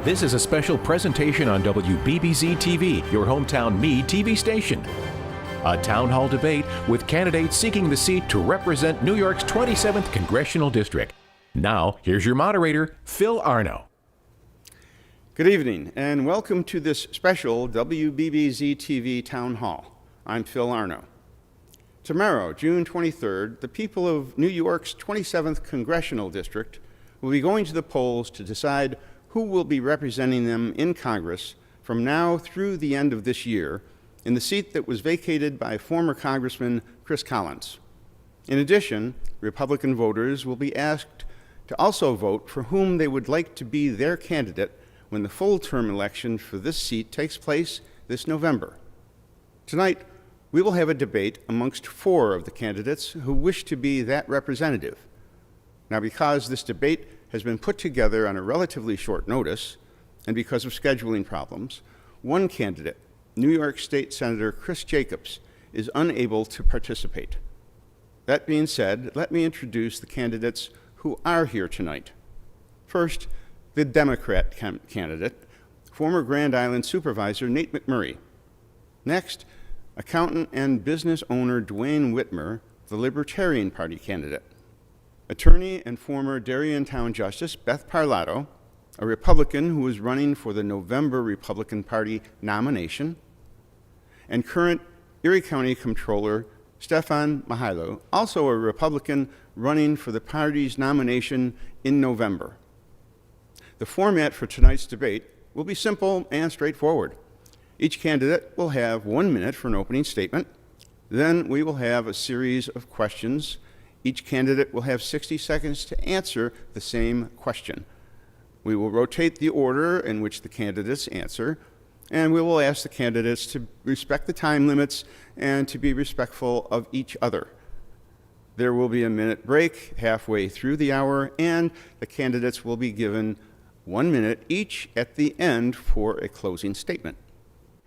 This is a special presentation on WBBZ TV, your hometown Meade TV station. A town hall debate with candidates seeking the seat to represent New York's 27th Congressional District. Now, here's your moderator, Phil Arno. Good evening, and welcome to this special WBBZ TV Town Hall. I'm Phil Arno. Tomorrow, June 23rd, the people of New York's 27th Congressional District will be going to the polls to decide who will be representing them in Congress from now through the end of this year in the seat that was vacated by former Congressman Chris Collins. In addition, Republican voters will be asked to also vote for whom they would like to be their candidate when the full-term election for this seat takes place this November. Tonight, we will have a debate amongst 4 of the candidates who wish to be that representative. Now, because this debate has been put together on a relatively short notice, and because of scheduling problems, one candidate, New York State Senator Chris Jacobs, is unable to participate. That being said, let me introduce the candidates who are here tonight. First, the Democrat candidate, former Grand Island Supervisor Nate McMurray. Next, accountant and business owner Duane Whitmer, the Libertarian Party candidate. Attorney and former Darien-town Justice Beth Parlato, a Republican who is running for the November Republican Party nomination, and current Erie County Comptroller Stefan Mychajliw, also a Republican running for the party's nomination in November. The format for tonight's debate will be simple and straightforward. Each candidate will have 1 minute for an opening statement. Then we will have a series of questions. Each candidate will have 60 seconds to answer the same question. We will rotate the order in which the candidates answer, and we will ask the candidates to respect the time limits and to be respectful of each other. There will be a minute break halfway through the hour, and the candidates will be given 1 minute each at the end for a closing statement.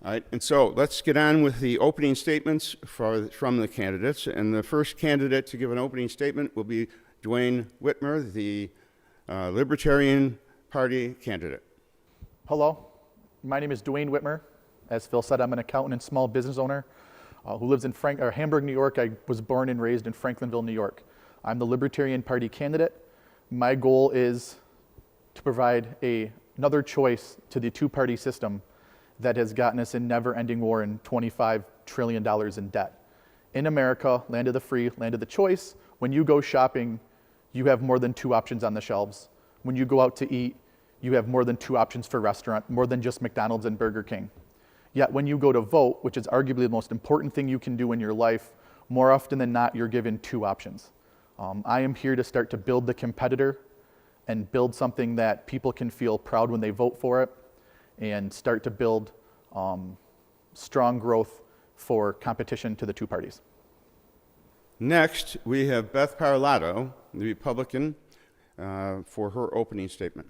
All right, and so let's get on with the opening statements from the candidates. And the first candidate to give an opening statement will be Duane Whitmer, the Libertarian Party candidate. Hello, my name is Duane Whitmer. As Phil said, I'm an accountant and small business owner who lives in Hamburg, New York. I was born and raised in Franklinville, New York. I'm the Libertarian Party candidate. My goal is to provide another choice to the two-party system that has gotten us in never-ending war and $25 trillion in debt. In America, land of the free, land of the choice, when you go shopping, you have more than 2 options on the shelves. When you go out to eat, you have more than 2 options for restaurant, more than just McDonald's and Burger King. Yet when you go to vote, which is arguably the most important thing you can do in your life, more often than not, you're given 2 options. I am here to start to build the competitor and build something that people can feel proud when they vote for it, and start to build strong growth for competition to the 2 parties. Next, we have Beth Parlato, the Republican, for her opening statement.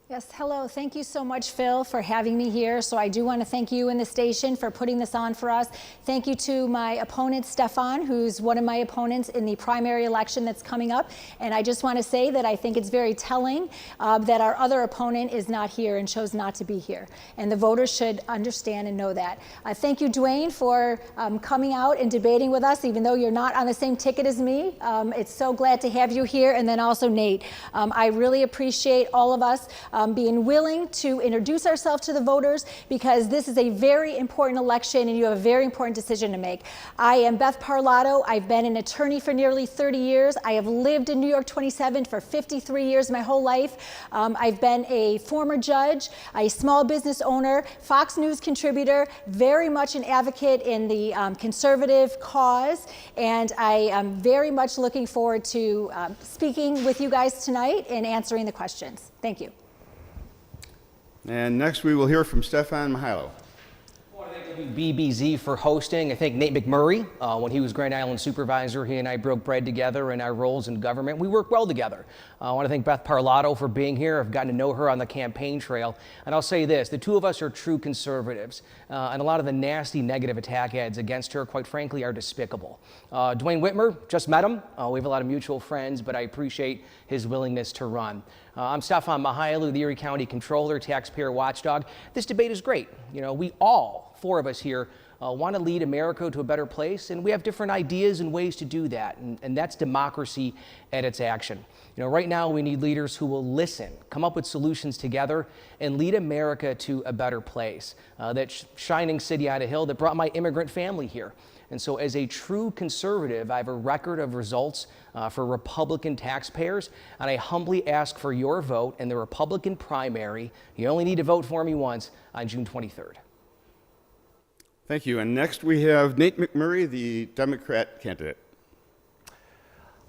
Yes, hello. Thank you so much, Phil, for having me here. So I do want to thank you and the station for putting this on for us. Thank you to my opponent, Stefan, who's one of my opponents in the primary election that's coming up. And I just want to say that I think it's very telling that our other opponent is not here and chose not to be here. And the voters should understand and know that. Thank you, Duane, for coming out and debating with us, even though you're not on the same ticket as me. It's so glad to have you here. And then also Nate. I really appreciate all of us being willing to introduce ourselves to the voters, because this is a very important election and you have a very important decision to make. I am Beth Parlato. I've been an attorney for nearly 30 years. I have lived in New York 27 for 53 years, my whole life. I've been a former judge, a small business owner, Fox News contributor, very much an advocate in the conservative cause, and I am very much looking forward to speaking with you guys tonight and answering the questions. Thank you. And next we will hear from Stefan Mychajliw. BBZ for hosting. I thank Nate McMurray. When he was Grand Island Supervisor, he and I broke bread together in our roles in government. We work well together. I want to thank Beth Parlato for being here. I've gotten to know her on the campaign trail. And I'll say this, the two of us are true conservatives. And a lot of the nasty negative attack ads against her, quite frankly, are despicable. Duane Whitmer, just met him. We have a lot of mutual friends, but I appreciate his willingness to run. I'm Stefan Mychajliw, the Erie County Controller, Taxpayer Watchdog. This debate is great. You know, we all, four of us here, want to lead America to a better place, and we have different ideas and ways to do that, and that's democracy at its action. You know, right now we need leaders who will listen, come up with solutions together, and lead America to a better place. That shining city on a hill that brought my immigrant family here. And so as a true conservative, I have a record of results for Republican taxpayers, and I humbly ask for your vote in the Republican primary. You only need to vote for me once on June 23rd. Thank you. And next we have Nate McMurray, the Democrat candidate.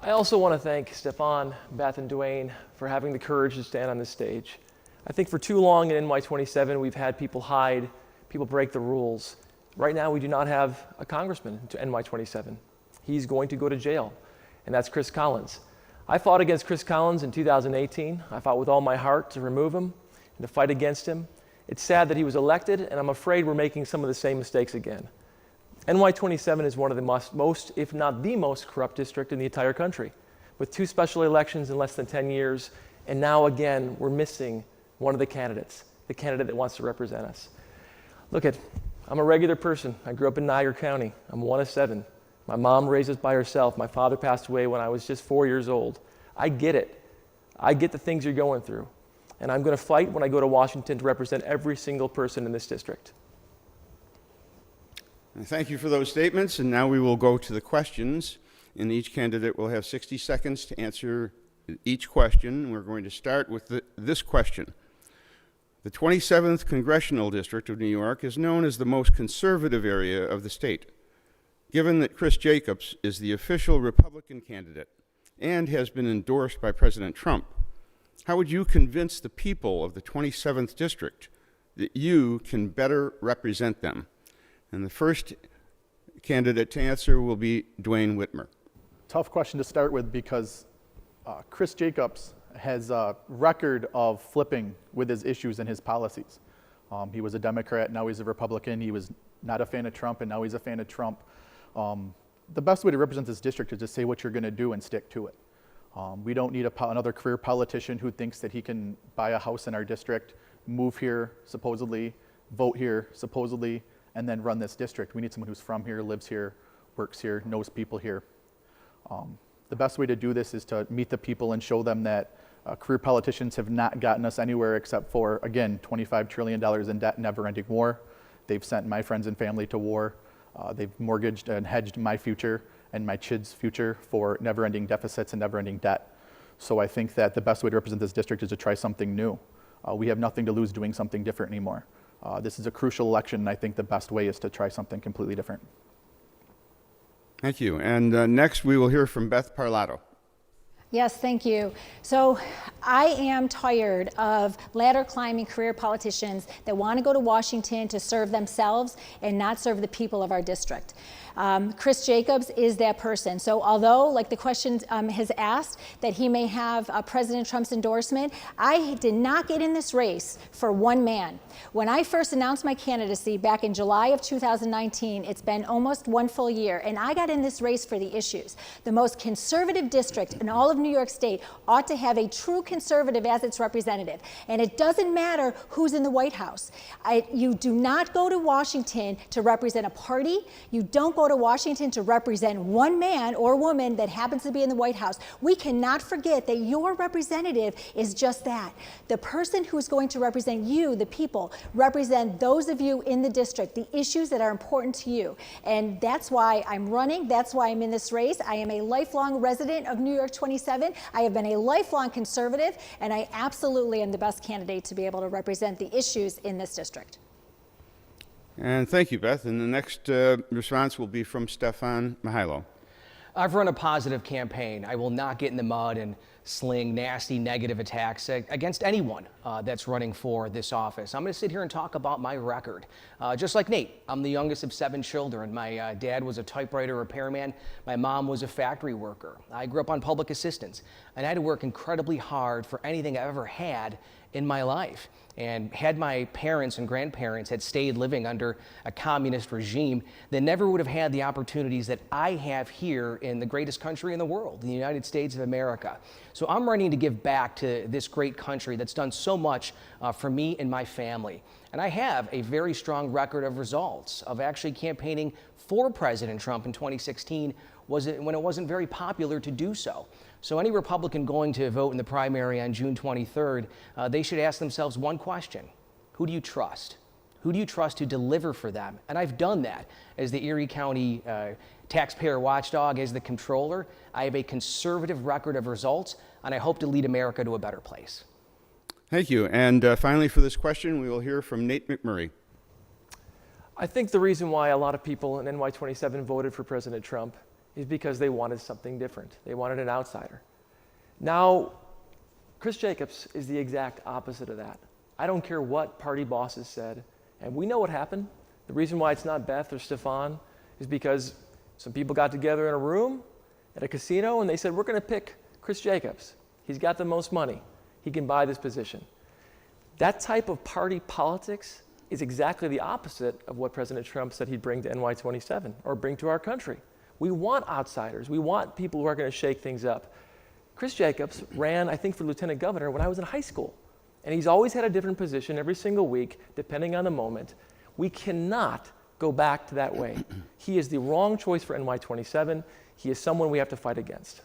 I also want to thank Stefan, Beth, and Duane for having the courage to stand on this stage. I think for too long in NY27 we've had people hide, people break the rules. Right now we do not have a congressman to NY27. He's going to go to jail, and that's Chris Collins. I fought against Chris Collins in 2018. I fought with all my heart to remove him and to fight against him. It's sad that he was elected, and I'm afraid we're making some of the same mistakes again. NY27 is one of the most, if not the most corrupt district in the entire country, with 2 special elections in less than 10 years, and now again, we're missing one of the candidates, the candidate that wants to represent us. Look, I'm a regular person. I grew up in Niagara County. I'm one of 7. My mom raised us by herself. My father passed away when I was just 4 years old. I get it. I get the things you're going through. And I'm going to fight when I go to Washington to represent every single person in this district. Thank you for those statements, and now we will go to the questions. And each candidate will have 60 seconds to answer each question. We're going to start with this question. The 27th Congressional District of New York is known as the most conservative area of the state. Given that Chris Jacobs is the official Republican candidate and has been endorsed by President Trump, how would you convince the people of the 27th District that you can better represent them? And the first candidate to answer will be Duane Whitmer. Tough question to start with because Chris Jacobs has a record of flipping with his issues and his policies. He was a Democrat, now he's a Republican. He was not a fan of Trump, and now he's a fan of Trump. The best way to represent this district is to say what you're going to do and stick to it. We don't need another career politician who thinks that he can buy a house in our district, move here, supposedly, vote here, supposedly, and then run this district. We need someone who's from here, lives here, works here, knows people here. The best way to do this is to meet the people and show them that career politicians have not gotten us anywhere except for, again, $25 trillion in debt, never-ending war. They've sent my friends and family to war. They've mortgaged and hedged my future and my kids' future for never-ending deficits and never-ending debt. So I think that the best way to represent this district is to try something new. We have nothing to lose doing something different anymore. This is a crucial election, and I think the best way is to try something completely different. Thank you. And next we will hear from Beth Parlato. Yes, thank you. So I am tired of ladder climbing career politicians that want to go to Washington to serve themselves and not serve the people of our district. Chris Jacobs is that person. So although, like the question has asked, that he may have President Trump's endorsement, I did not get in this race for one man. When I first announced my candidacy back in July of 2019, it's been almost 1 full year, and I got in this race for the issues. The most conservative district in all of New York State ought to have a true conservative as its representative. And it doesn't matter who's in the White House. You do not go to Washington to represent a party. You don't go to Washington to represent one man or woman that happens to be in the White House. We cannot forget that your representative is just that. The person who's going to represent you, the people, represent those of you in the district, the issues that are important to you. And that's why I'm running. That's why I'm in this race. I am a lifelong resident of New York 27. I have been a lifelong conservative, and I absolutely am the best candidate to be able to represent the issues in this district. And thank you, Beth. And the next response will be from Stefan Mychajliw. I've run a positive campaign. I will not get in the mud and sling nasty negative attacks against anyone that's running for this office. I'm going to sit here and talk about my record. Just like Nate, I'm the youngest of 7 children. My dad was a typewriter repairman. My mom was a factory worker. I grew up on public assistance, and I had to work incredibly hard for anything I ever had in my life. And had my parents and grandparents had stayed living under a communist regime, they never would have had the opportunities that I have here in the greatest country in the world, the United States of America. So I'm running to give back to this great country that's done so much for me and my family. And I have a very strong record of results of actually campaigning for President Trump in 2016 when it wasn't very popular to do so. So any Republican going to vote in the primary on June 23rd, they should ask themselves one question: who do you trust? Who do you trust to deliver for them? And I've done that as the Erie County taxpayer watchdog, as the controller. I have a conservative record of results, and I hope to lead America to a better place. Thank you. And finally, for this question, we will hear from Nate McMurray. I think the reason why a lot of people in NY27 voted for President Trump is because they wanted something different. They wanted an outsider. Now, Chris Jacobs is the exact opposite of that. I don't care what party bosses said, and we know what happened. The reason why it's not Beth or Stefan is because some people got together in a room at a casino and they said, we're going to pick Chris Jacobs. He's got the most money. He can buy this position. That type of party politics is exactly the opposite of what President Trump said he'd bring to NY27 or bring to our country. We want outsiders. We want people who are going to shake things up. Chris Jacobs ran, I think, for lieutenant governor when I was in high school. And he's always had a different position every single week, depending on the moment. We cannot go back to that way. He is the wrong choice for NY27. He is someone we have to fight against.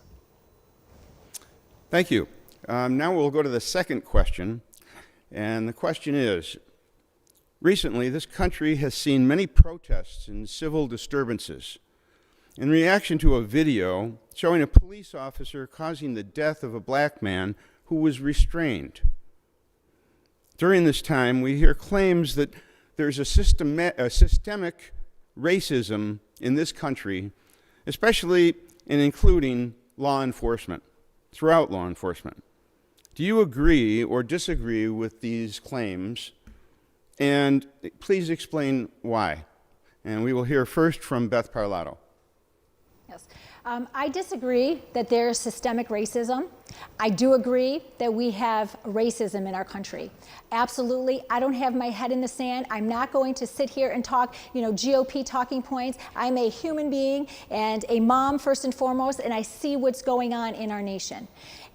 Thank you. Now we'll go to the second question. And the question is, recently this country has seen many protests and civil disturbances in reaction to a video showing a police officer causing the death of a black man who was restrained. During this time, we hear claims that there's a systemic racism in this country, especially in including law enforcement, throughout law enforcement. Do you agree or disagree with these claims? And please explain why. And we will hear first from Beth Parlato. Yes. I disagree that there's systemic racism. I do agree that we have racism in our country. Absolutely. I don't have my head in the sand. I'm not going to sit here and talk, GOP talking points. I'm a human being and a mom first and foremost, and I see what's going on in our nation.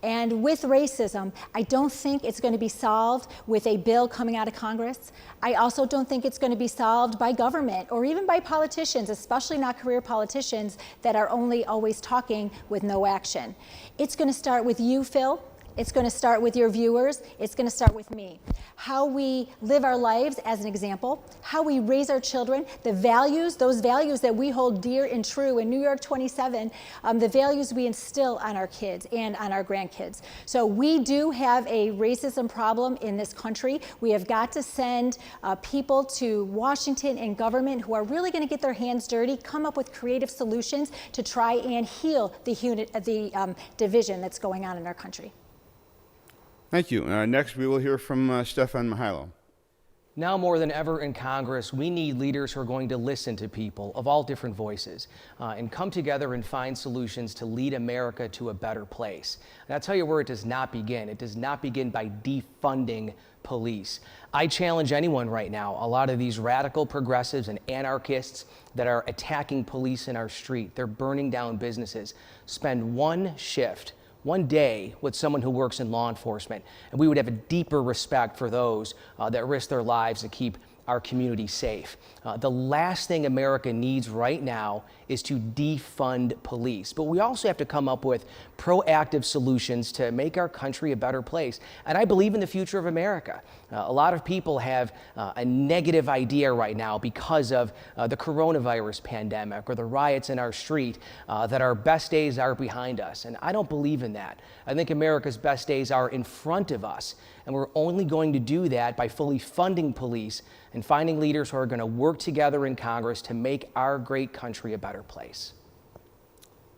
And with racism, I don't think it's going to be solved with a bill coming out of Congress. I also don't think it's going to be solved by government or even by politicians, especially not career politicians that are only always talking with no action. It's going to start with you, Phil. It's going to start with your viewers. It's going to start with me. How we live our lives, as an example, how we raise our children, the values, those values that we hold dear and true in New York 27, the values we instill on our kids and on our grandkids. So we do have a racism problem in this country. We have got to send people to Washington and government who are really going to get their hands dirty, come up with creative solutions to try and heal the division that's going on in our country. Thank you. Next, we will hear from Stefan Mychajliw. Now more than ever in Congress, we need leaders who are going to listen to people of all different voices and come together and find solutions to lead America to a better place. And I'll tell you where it does not begin. It does not begin by defunding police. I challenge anyone right now, a lot of these radical progressives and anarchists that are attacking police in our street, they're burning down businesses, spend one shift, one day with someone who works in law enforcement, and we would have a deeper respect for those that risk their lives to keep our community safe. The last thing America needs right now is to defund police. But we also have to come up with proactive solutions to make our country a better place. And I believe in the future of America. A lot of people have a negative idea right now because of the coronavirus pandemic or the riots in our street that our best days are behind us. And I don't believe in that. I think America's best days are in front of us. And we're only going to do that by fully funding police and finding leaders who are going to work together in Congress to make our great country a better place.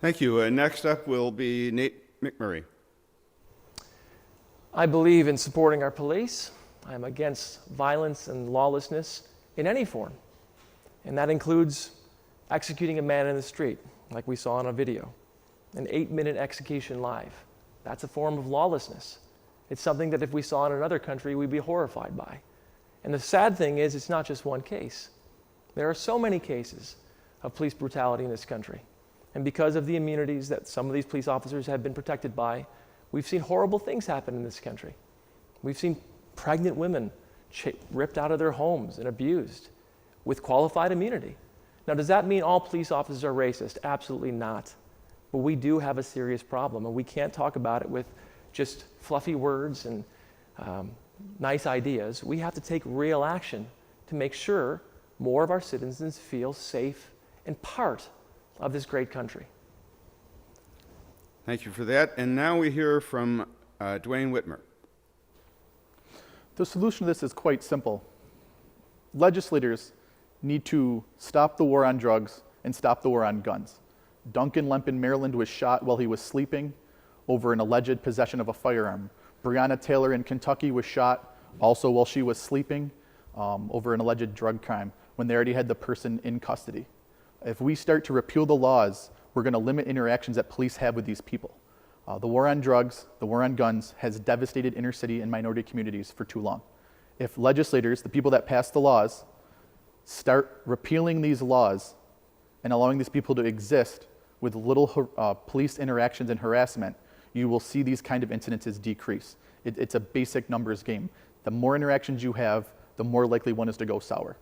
Thank you. Next up will be Nate McMurray. I believe in supporting our police. I'm against violence and lawlessness in any form. And that includes executing a man in the street, like we saw in a video. An 8-minute execution live. That's a form of lawlessness. It's something that if we saw in another country, we'd be horrified by. And the sad thing is, it's not just one case. There are so many cases of police brutality in this country. And because of the immunities that some of these police officers have been protected by, we've seen horrible things happen in this country. We've seen pregnant women ripped out of their homes and abused with qualified immunity. Now, does that mean all police officers are racist? Absolutely not. But we do have a serious problem, and we can't talk about it with just fluffy words and nice ideas. We have to take real action to make sure more of our citizens feel safe and part of this great country. Thank you for that. And now we hear from Duane Whitmer. The solution to this is quite simple. Legislators need to stop the war on drugs and stop the war on guns. Duncan Lemp in Maryland was shot while he was sleeping over an alleged possession of a firearm. Breonna Taylor in Kentucky was shot also while she was sleeping over an alleged drug crime when they already had the person in custody. If we start to repeal the laws, we're going to limit interactions that police have with these people. The war on drugs, the war on guns has devastated inner city and minority communities for too long. If legislators, the people that pass the laws, start repealing these laws and allowing these people to exist with little police interactions and harassment, you will see these kind of incidences decrease. It's a basic numbers game. The more interactions you have, the more likely one is to go sour.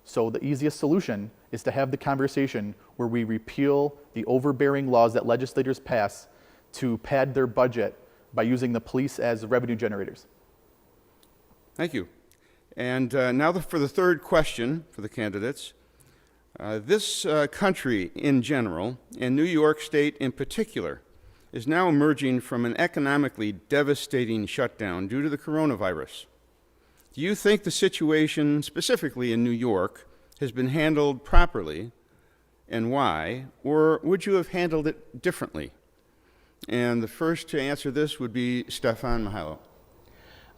So the easiest solution is to have the conversation where we repeal the overbearing laws that legislators pass to pad their budget by using the police as revenue generators. Thank you. And now for the third question for the candidates. This country in general, and New York State in particular, is now emerging from an economically devastating shutdown due to the coronavirus. Do you think the situation, specifically in New York, has been handled properly, and why? Or would you have handled it differently? And the first to answer this would be Stefan Mychajliw.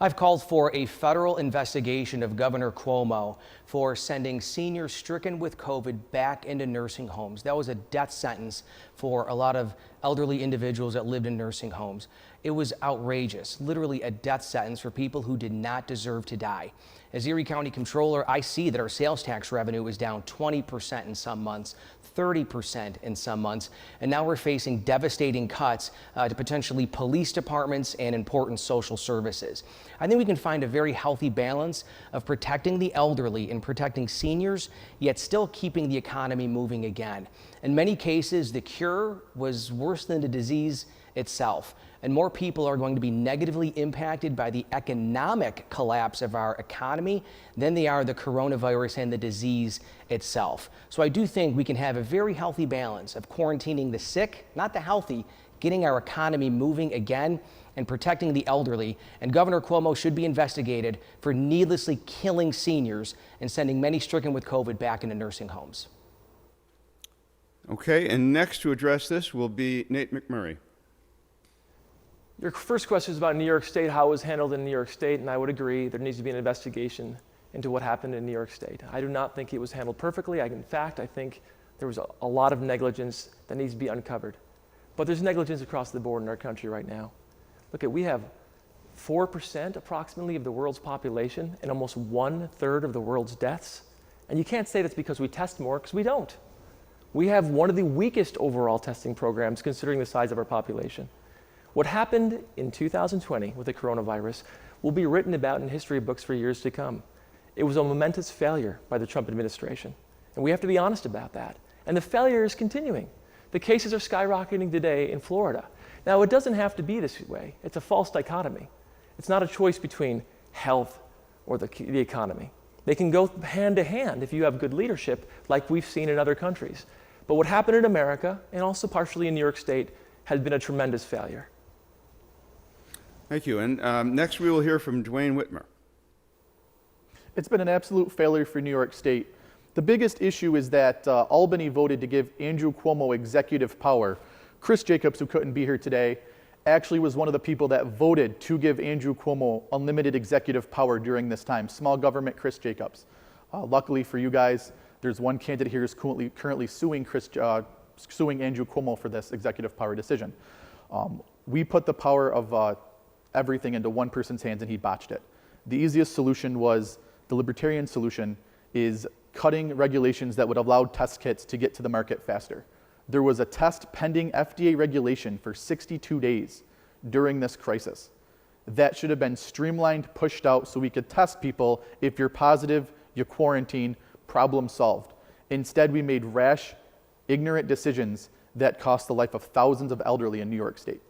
I've called for a federal investigation of Governor Cuomo for sending seniors stricken with COVID back into nursing homes. That was a death sentence for a lot of elderly individuals that lived in nursing homes. It was outrageous, literally a death sentence for people who did not deserve to die. As Erie County Controller, I see that our sales tax revenue is down 20% in some months, 30% in some months, and now we're facing devastating cuts to potentially police departments and important social services. I think we can find a very healthy balance of protecting the elderly and protecting seniors, yet still keeping the economy moving again. In many cases, the cure was worse than the disease itself, and more people are going to be negatively impacted by the economic collapse of our economy than they are the coronavirus and the disease itself. So I do think we can have a very healthy balance of quarantining the sick, not the healthy, getting our economy moving again, and protecting the elderly. And Governor Cuomo should be investigated for needlessly killing seniors and sending many stricken with COVID back into nursing homes. Okay, and next to address this will be Nate McMurray. Your first question is about New York State, how it was handled in New York State, and I would agree there needs to be an investigation into what happened in New York State. I do not think it was handled perfectly. In fact, I think there was a lot of negligence that needs to be uncovered. But there's negligence across the board in our country right now. Look, we have 4% approximately of the world's population and almost 1/3 of the world's deaths. And you can't say that's because we test more, because we don't. We have one of the weakest overall testing programs considering the size of our population. What happened in 2020 with the coronavirus will be written about in history books for years to come. It was a momentous failure by the Trump administration, and we have to be honest about that. And the failure is continuing. The cases are skyrocketing today in Florida. Now, it doesn't have to be this way. It's a false dichotomy. It's not a choice between health or the economy. They can go hand to hand if you have good leadership, like we've seen in other countries. But what happened in America, and also partially in New York State, has been a tremendous failure. Thank you. And next we will hear from Duane Whitmer. It's been an absolute failure for New York State. The biggest issue is that Albany voted to give Andrew Cuomo executive power. Chris Jacobs, who couldn't be here today, actually was one of the people that voted to give Andrew Cuomo unlimited executive power during this time. Small government Chris Jacobs. Luckily for you guys, there's one candidate here who's currently suing Andrew Cuomo for this executive power decision. We put the power of everything into one person's hands and he botched it. The easiest solution was, the libertarian solution is cutting regulations that would allow test kits to get to the market faster. There was a test pending FDA regulation for 62 days during this crisis. That should have been streamlined, pushed out so we could test people. If you're positive, you quarantine, problem solved. Instead, we made rash, ignorant decisions that cost the life of thousands of elderly in New York State.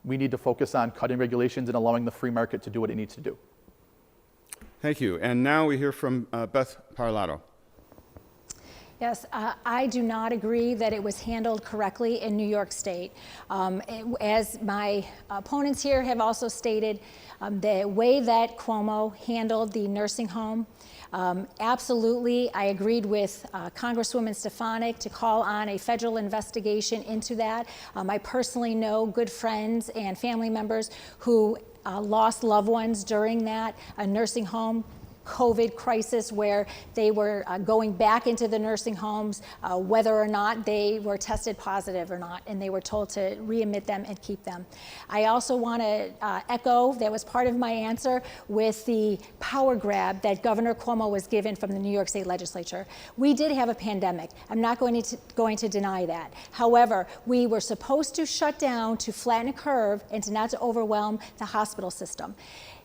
We need to focus on cutting regulations and allowing the free market to do what it needs to do. Thank you. And now we hear from Beth Parlato. Yes, I do not agree that it was handled correctly in New York State. As my opponents here have also stated, the way that Cuomo handled the nursing home, absolutely, I agreed with Congresswoman Stefan to call on a federal investigation into that. I personally know good friends and family members who lost loved ones during that nursing home COVID crisis, where they were going back into the nursing homes, whether or not they were tested positive or not, and they were told to readmit them and keep them. I also want to echo, that was part of my answer, with the power grab that Governor Cuomo was given from the New York State Legislature. We did have a pandemic. I'm not going to deny that. However, we were supposed to shut down to flatten a curve and to not to overwhelm the hospital system.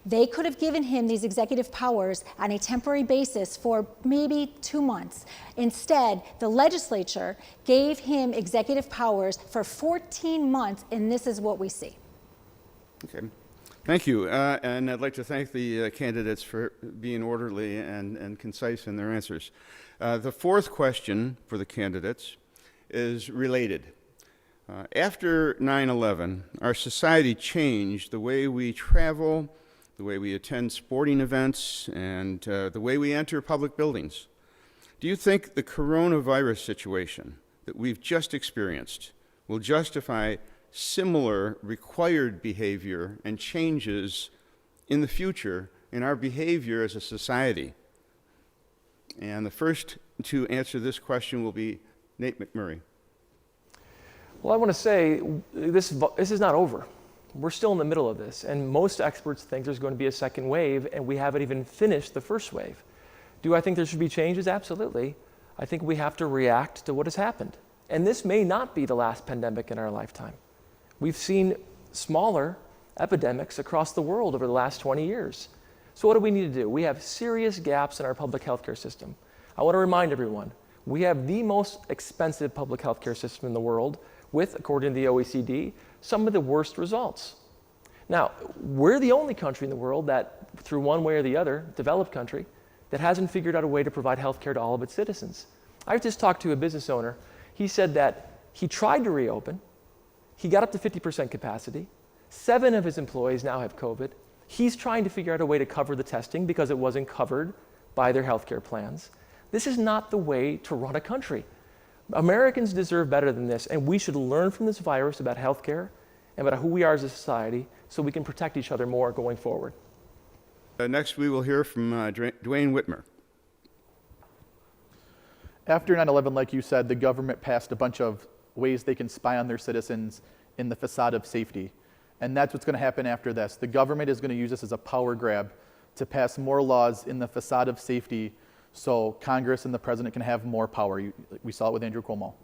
They could have given him these executive powers on a temporary basis for maybe 2 months. Instead, the legislature gave him executive powers for 14 months, and this is what we see. Okay. Thank you. And I'd like to thank the candidates for being orderly and concise in their answers. The fourth question for the candidates is related. After 9/11, our society changed the way we travel, the way we attend sporting events, and the way we enter public buildings. Do you think the coronavirus situation that we've just experienced will justify similar required behavior and changes in the future in our behavior as a society? And the first to answer this question will be Nate McMurray. Well, I want to say this is not over. We're still in the middle of this, and most experts think there's going to be a second wave, and we haven't even finished the first wave. Do I think there should be changes? Absolutely. I think we have to react to what has happened. And this may not be the last pandemic in our lifetime. We've seen smaller epidemics across the world over the last 20 years. So what do we need to do? We have serious gaps in our public healthcare system. I want to remind everyone, we have the most expensive public healthcare system in the world with, according to the OECD, some of the worst results. Now, we're the only country in the world that, through one way or the other, developed country, that hasn't figured out a way to provide health care to all of its citizens. I just talked to a business owner. He said that he tried to reopen. He got up to 50% capacity. 7 of his employees now have COVID. He's trying to figure out a way to cover the testing because it wasn't covered by their health care plans. This is not the way to run a country. Americans deserve better than this, and we should learn from this virus about healthcare and about who we are as a society so we can protect each other more going forward. Next, we will hear from Duane Whitmer. After 9/11, like you said, the government passed a bunch of ways they can spy on their citizens in the facade of safety. And that's what's going to happen after this. The government is going to use this as a power grab to pass more laws in the facade of safety so Congress and the president can have more power. We saw it with Andrew Cuomo.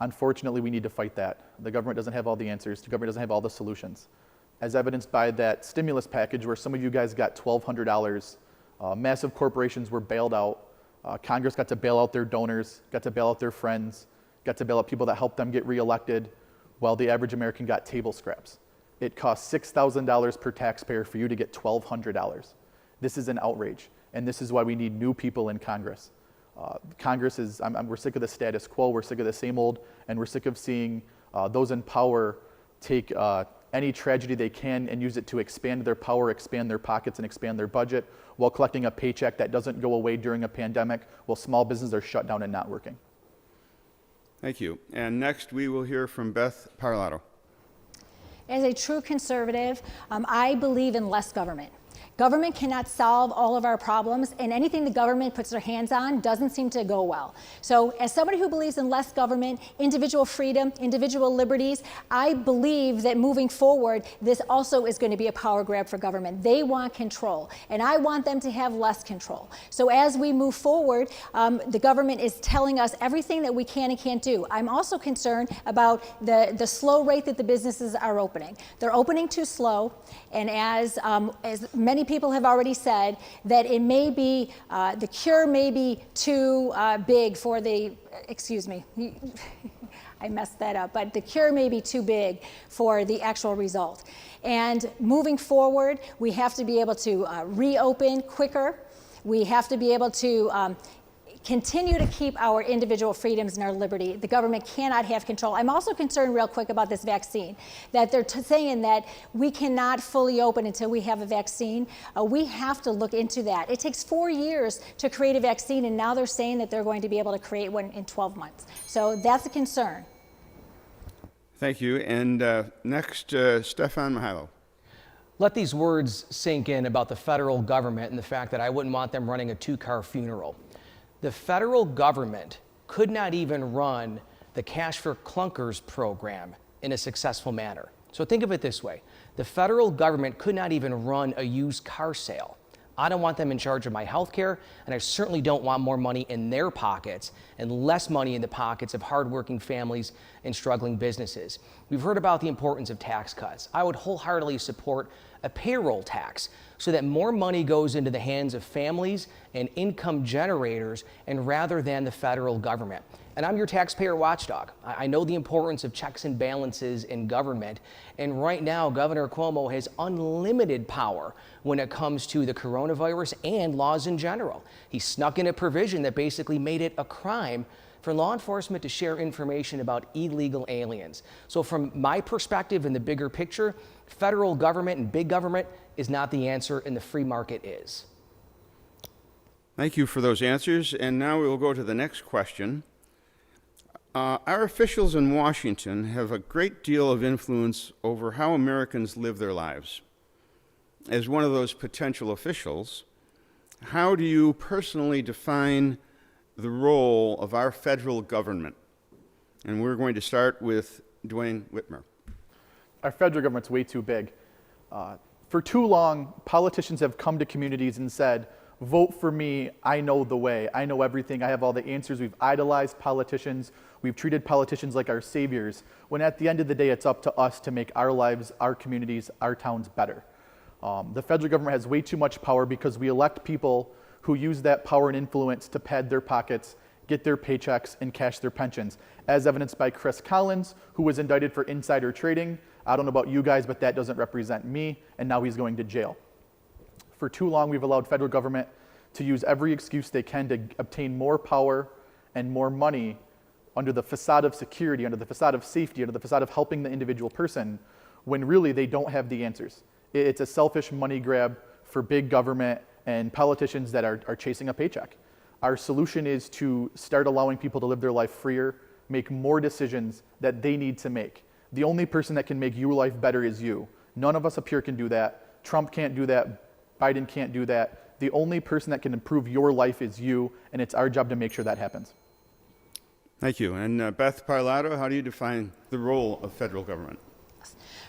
Unfortunately, we need to fight that. The government doesn't have all the answers. The government doesn't have all the solutions. As evidenced by that stimulus package where some of you guys got $1,200, massive corporations were bailed out. Congress got to bail out their donors, got to bail out their friends, got to bail out people that helped them get reelected, while the average American got table scraps. It costs $6,000 per taxpayer for you to get $1,200. This is an outrage. And this is why we need new people in Congress. Congress is, we're sick of the status quo, we're sick of the same old, and we're sick of seeing those in power take any tragedy they can and use it to expand their power, expand their pockets, and expand their budget while collecting a paycheck that doesn't go away during a pandemic while small businesses are shut down and not working. Thank you. And next, we will hear from Beth Parlato. As a true conservative, I believe in less government. Government cannot solve all of our problems, and anything the government puts their hands on doesn't seem to go well. So as somebody who believes in less government, individual freedom, individual liberties, I believe that moving forward, this also is going to be a power grab for government. They want control, and I want them to have less control. So as we move forward, the government is telling us everything that we can and can't do. I'm also concerned about the slow rate that the businesses are opening. They're opening too slow, and as many people have already said, that it may be, the cure may be too big for the, excuse me, I messed that up, but the cure may be too big for the actual result. And moving forward, we have to be able to reopen quicker. We have to be able to continue to keep our individual freedoms and our liberty. The government cannot have control. I'm also concerned real quick about this vaccine, that they're saying that we cannot fully open until we have a vaccine. We have to look into that. It takes 4 years to create a vaccine, and now they're saying that they're going to be able to create one in 12 months. So that's a concern. Thank you. And next, Stefan Mychajliw. Let these words sink in about the federal government and the fact that I wouldn't want them running a two-car funeral. The federal government could not even run the Cash for Clunkers program in a successful manner. So think of it this way. The federal government could not even run a used car sale. I don't want them in charge of my health care, and I certainly don't want more money in their pockets and less money in the pockets of hardworking families and struggling businesses. We've heard about the importance of tax cuts. I would wholeheartedly support a payroll tax so that more money goes into the hands of families and income generators and rather than the federal government. And I'm your taxpayer watchdog. I know the importance of checks and balances in government. And right now, Governor Cuomo has unlimited power when it comes to the coronavirus and laws in general. He snuck in a provision that basically made it a crime for law enforcement to share information about illegal aliens. So from my perspective in the bigger picture, federal government and big government is not the answer, and the free market is. Thank you for those answers. And now we will go to the next question. Our officials in Washington have a great deal of influence over how Americans live their lives. As one of those potential officials, how do you personally define the role of our federal government? And we're going to start with Duane Whitmer. Our federal government's way too big. For too long, politicians have come to communities and said, vote for me, I know the way, I know everything, I have all the answers. We've idolized politicians, we've treated politicians like our saviors, when at the end of the day, it's up to us to make our lives, our communities, our towns better. The federal government has way too much power because we elect people who use that power and influence to pad their pockets, get their paychecks, and cash their pensions, as evidenced by Chris Collins, who was indicted for insider trading. I don't know about you guys, but that doesn't represent me, and now he's going to jail. For too long, we've allowed federal government to use every excuse they can to obtain more power and more money under the facade of security, under the facade of safety, under the facade of helping the individual person, when really they don't have the answers. It's a selfish money grab for big government and politicians that are chasing a paycheck. Our solution is to start allowing people to live their life freer, make more decisions that they need to make. The only person that can make your life better is you. None of us up here can do that. Trump can't do that. Biden can't do that. The only person that can improve your life is you, and it's our job to make sure that happens. Thank you. And Beth Parlato, how do you define the role of federal government?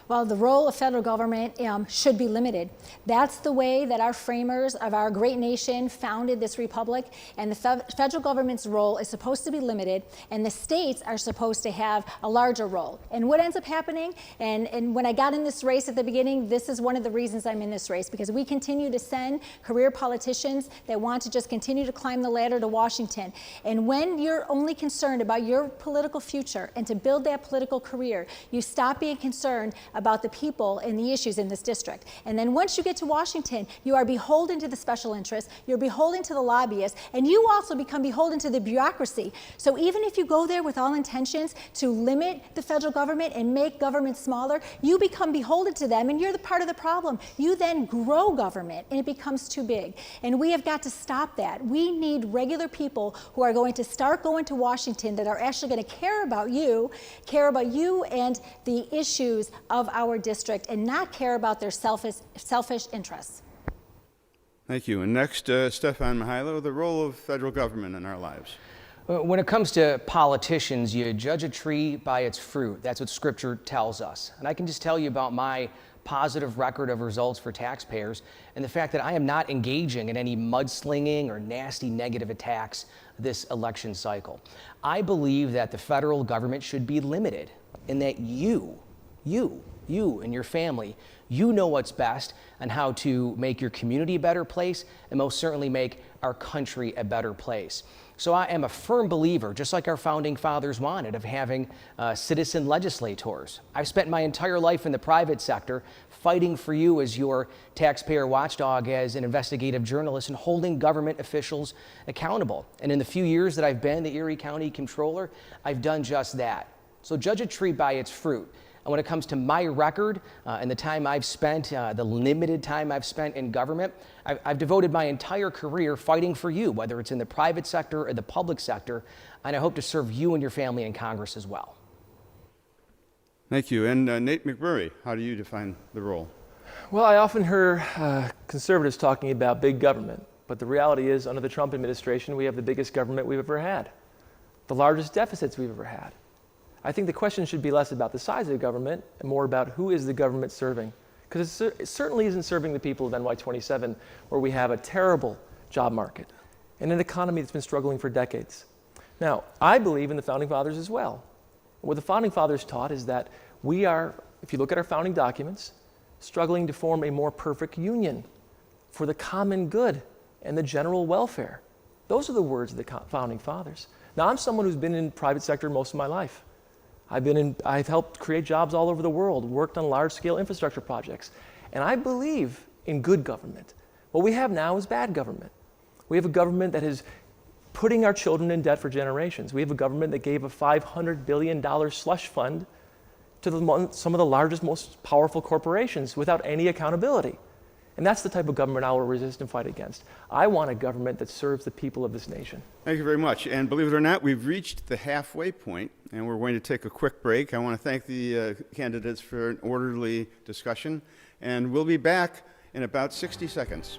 Well, the role of federal government should be limited. That's the way that our framers of our great nation founded this republic, and the federal government's role is supposed to be limited, and the states are supposed to have a larger role. And what ends up happening, and when I got in this race at the beginning, this is one of the reasons I'm in this race, because we continue to send career politicians that want to just continue to climb the ladder to Washington. And when you're only concerned about your political future and to build that political career, you stop being concerned about the people and the issues in this district. And then once you get to Washington, you are beholden to the special interests, you're beholden to the lobbyists, and you also become beholden to the bureaucracy. So even if you go there with all intentions to limit the federal government and make government smaller, you become beholden to them, and you're the part of the problem. You then grow government, and it becomes too big. And we have got to stop that. We need regular people who are going to start going to Washington that are actually going to care about you and the issues of our district, and not care about their selfish interests. Thank you. And next, Stefan Mychajliw, the role of federal government in our lives. When it comes to politicians, you judge a tree by its fruit. That's what Scripture tells us. And I can just tell you about my positive record of results for taxpayers and the fact that I am not engaging in any mudslinging or nasty negative attacks this election cycle. I believe that the federal government should be limited in that you and your family, you know what's best and how to make your community a better place and most certainly make our country a better place. So I am a firm believer, just like our founding fathers wanted, of having citizen legislators. I've spent my entire life in the private sector fighting for you as your taxpayer watchdog, as an investigative journalist, and holding government officials accountable. And in the few years that I've been the Erie County Comptroller, I've done just that. So judge a tree by its fruit. And when it comes to my record and the time I've spent, the limited time I've spent in government, I've devoted my entire career fighting for you, whether it's in the private sector or the public sector, and I hope to serve you and your family in Congress as well. Thank you. And Nate McMurray, how do you define the role? Well, I often hear conservatives talking about big government, but the reality is under the Trump administration, we have the biggest government we've ever had, the largest deficits we've ever had. I think the question should be less about the size of the government and more about who is the government serving. Because it certainly isn't serving the people of NY27, where we have a terrible job market and an economy that's been struggling for decades. Now, I believe in the Founding Fathers as well. What the Founding Fathers taught is that we are, if you look at our founding documents, struggling to form a more perfect union for the common good and the general welfare. Those are the words of the Founding Fathers. Now, I'm someone who's been in private sector most of my life. I've helped create jobs all over the world, worked on large-scale infrastructure projects, and I believe in good government. What we have now is bad government. We have a government that is putting our children in debt for generations. We have a government that gave a $500 billion slush fund to some of the largest, most powerful corporations without any accountability. And that's the type of government I will resist and fight against. I want a government that serves the people of this nation. Thank you very much. And believe it or not, we've reached the halfway point, and we're going to take a quick break. I want to thank the candidates for an orderly discussion, and we'll be back in about 60 seconds.